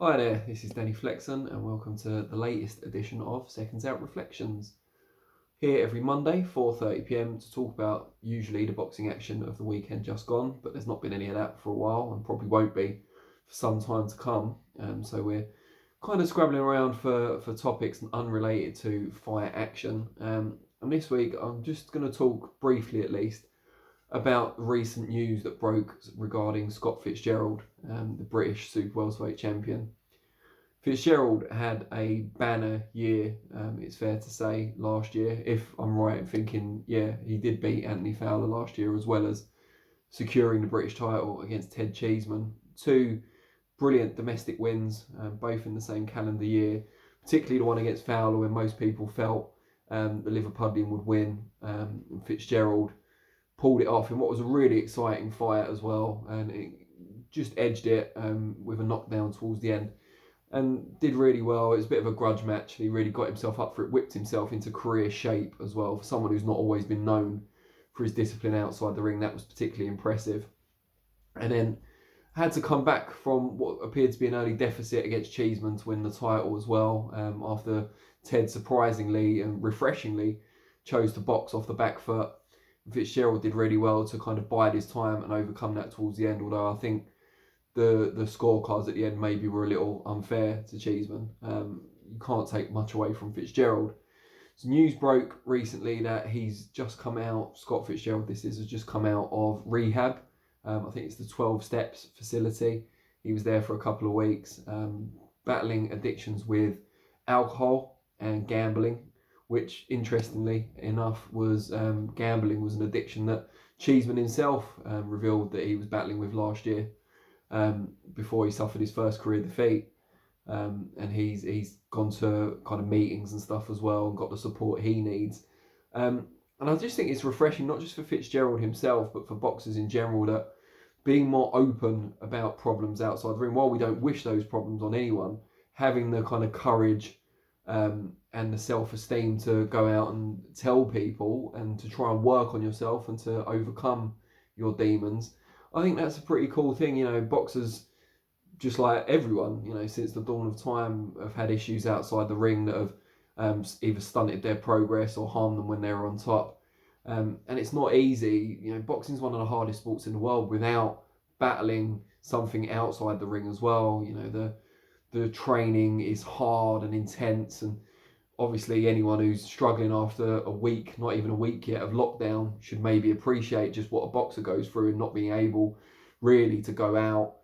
Hi there, this is Danny Flexen and welcome to the latest edition of SecondsOut ReFLEXions. Here every Monday, 4:30 p.m. to talk about usually the boxing action of the weekend just gone, but there's not been any of that for a while and probably won't be for some time to come. So we're kind of scrabbling around for topics unrelated to fight action. And this week I'm just going to talk briefly at least about recent news that broke regarding Scott Fitzgerald, the British super welterweight champion. Fitzgerald had a banner year, it's fair to say, last year. If I'm right in thinking, yeah, he did beat Anthony Fowler last year as well as securing the British title against Ted Cheeseman. Two brilliant domestic wins, both in the same calendar year, particularly the one against Fowler when most people felt the Liverpudlian would win. Fitzgerald pulled it off in what was a really exciting fight as well, and it just edged it with a knockdown towards the end and did really well. It was a bit of a grudge match. He really got himself up for it, whipped himself into career shape as well. For someone who's not always been known for his discipline outside the ring, that was particularly impressive. And then had to come back from what appeared to be an early deficit against Cheeseman to win the title as well, after Ted surprisingly and refreshingly chose to box off the back foot. Fitzgerald did really well to kind of bide his time and overcome that towards the end, although I think the scorecards at the end maybe were a little unfair to Cheeseman. You can't take much away from Fitzgerald. So news broke recently that he's just come out, Scott Fitzgerald this is, has just come out of rehab. I think it's the 12 Steps facility. He was there for a couple of weeks, battling addictions with alcohol and gambling, which interestingly enough was gambling was an addiction that Cheeseman himself revealed that he was battling with last year, before he suffered his first career defeat. And he's gone to kind of meetings and stuff as well and got the support he needs. And I just think it's refreshing, not just for Fitzgerald himself, but for boxers in general, that being more open about problems outside the ring, while we don't wish those problems on anyone, having the kind of courage and the self-esteem to go out and tell people and to try and work on yourself and to overcome your demons. I think that's a pretty cool thing. Boxers, just like everyone, since the dawn of time, have had issues outside the ring that have either stunted their progress or harmed them when they were on top. And it's not easy. Boxing is one of the hardest sports in the world without battling something outside the ring as well. The training is hard and intense, and obviously anyone who's struggling after a week, not even a week yet, of lockdown should maybe appreciate just what a boxer goes through and not being able really to go out,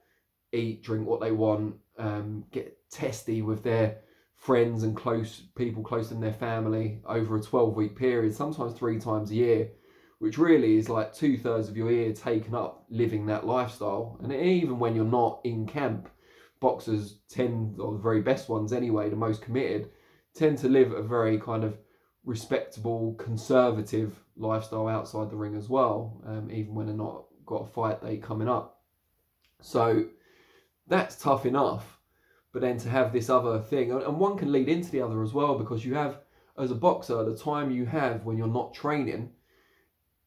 eat, drink what they want, get testy with their friends and close people close to their family over a 12-week period, sometimes 3 times a year, which really is like 2/3 of your year taken up living that lifestyle. And even when you're not in camp, boxers tend, or the very best ones anyway, the most committed, tend to live a very kind of respectable, conservative lifestyle outside the ring as well, even when they're not got a fight day coming up. So that's tough enough. But then to have this other thing, and one can lead into the other as well, because you have, as a boxer, the time you have when you're not training,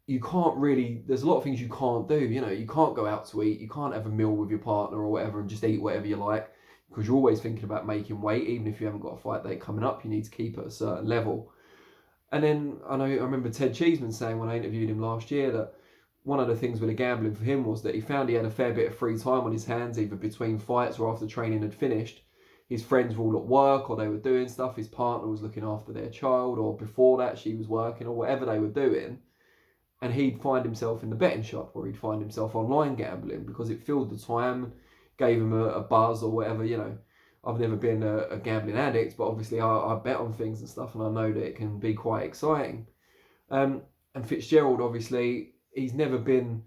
you can't really, there's a lot of things you can't do. You can't go out to eat, you can't have a meal with your partner or whatever and just eat whatever you like, because you're always thinking about making weight. Even if you haven't got a fight day coming up, you need to keep at a certain level. And then I remember Ted Cheeseman saying when I interviewed him last year that one of the things with the gambling for him was that he found he had a fair bit of free time on his hands, either between fights or after training had finished. His friends were all at work or they were doing stuff. His partner was looking after their child, or before that she was working, or whatever they were doing. And he'd find himself in the betting shop, or he'd find himself online gambling, because it filled the time, gave him a buzz or whatever. I've never been a gambling addict, but obviously I bet on things and stuff, and I know that it can be quite exciting. And Fitzgerald, obviously, he's never been,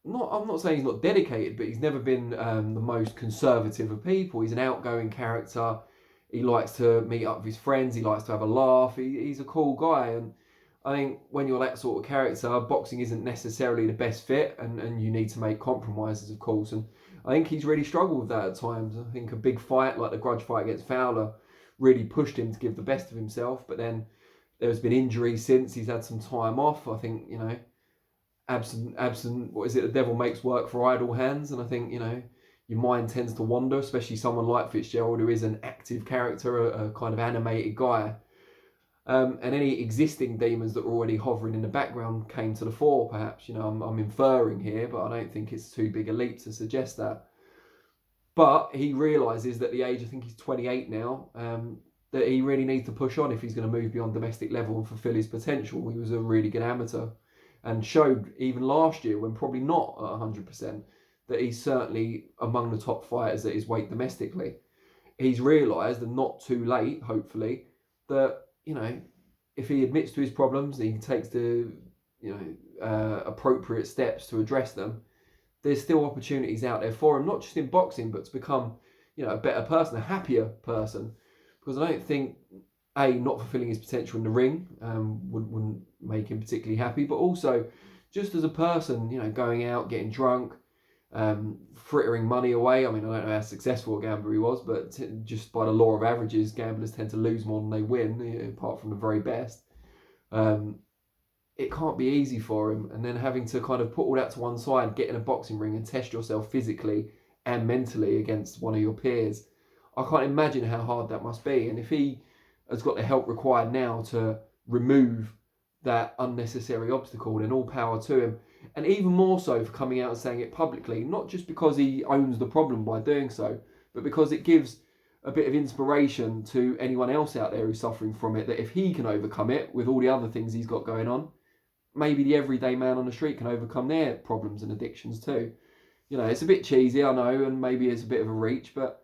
I'm not saying he's not dedicated, but he's never been the most conservative of people. He's an outgoing character. He likes to meet up with his friends. He likes to have a laugh. He's a cool guy. And I think when you're that sort of character, boxing isn't necessarily the best fit, and you need to make compromises, of course. And I think he's really struggled with that at times. I think a big fight like the grudge fight against Fowler really pushed him to give the best of himself. But then there's been injuries since. He's had some time off. I think, absent, what is it? The devil makes work for idle hands. And I think, your mind tends to wander, especially someone like Fitzgerald, who is an active character, a kind of animated guy. And any existing demons that were already hovering in the background came to the fore, perhaps. I'm inferring here, but I don't think it's too big a leap to suggest that. But he realises that at the age, I think he's 28 now, that he really needs to push on if he's going to move beyond domestic level and fulfil his potential. He was a really good amateur and showed even last year, when probably not at 100%, that he's certainly among the top fighters at his weight domestically. He's realised, and not too late, hopefully, that, if he admits to his problems, he takes the, appropriate steps to address them, there's still opportunities out there for him, not just in boxing, but to become, a better person, a happier person. Because I don't think, not fulfilling his potential in the ring wouldn't make him particularly happy, but also just as a person, going out, getting drunk, frittering money away. I mean, I don't know how successful a gambler he was, but just by the law of averages, gamblers tend to lose more than they win, apart from the very best. It can't be easy for him. And then having to kind of put all that to one side, get in a boxing ring and test yourself physically and mentally against one of your peers. I can't imagine how hard that must be. And if he has got the help required now to remove that unnecessary obstacle, then all power to him. And even more so for coming out and saying it publicly, not just because he owns the problem by doing so, but because it gives a bit of inspiration to anyone else out there who's suffering from it, that if he can overcome it with all the other things he's got going on, maybe the everyday man on the street can overcome their problems and addictions too. It's a bit cheesy, I know, and maybe it's a bit of a reach, but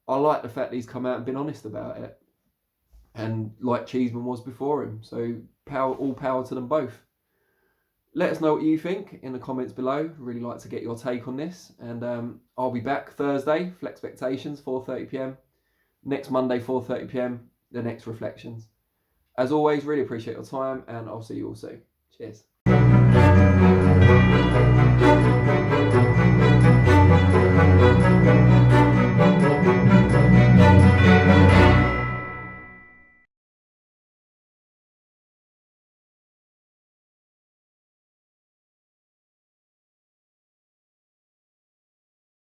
I like the fact that he's come out and been honest about it. And like Cheeseman was before him. So all power to them both. Let us know what you think in the comments below. Really like to get your take on this. And I'll be back Thursday, ReFLEXions, 4:30 p.m. Next Monday, 4:30 p.m, the next ReFLEXions. As always, really appreciate your time, and I'll see you all soon. Cheers.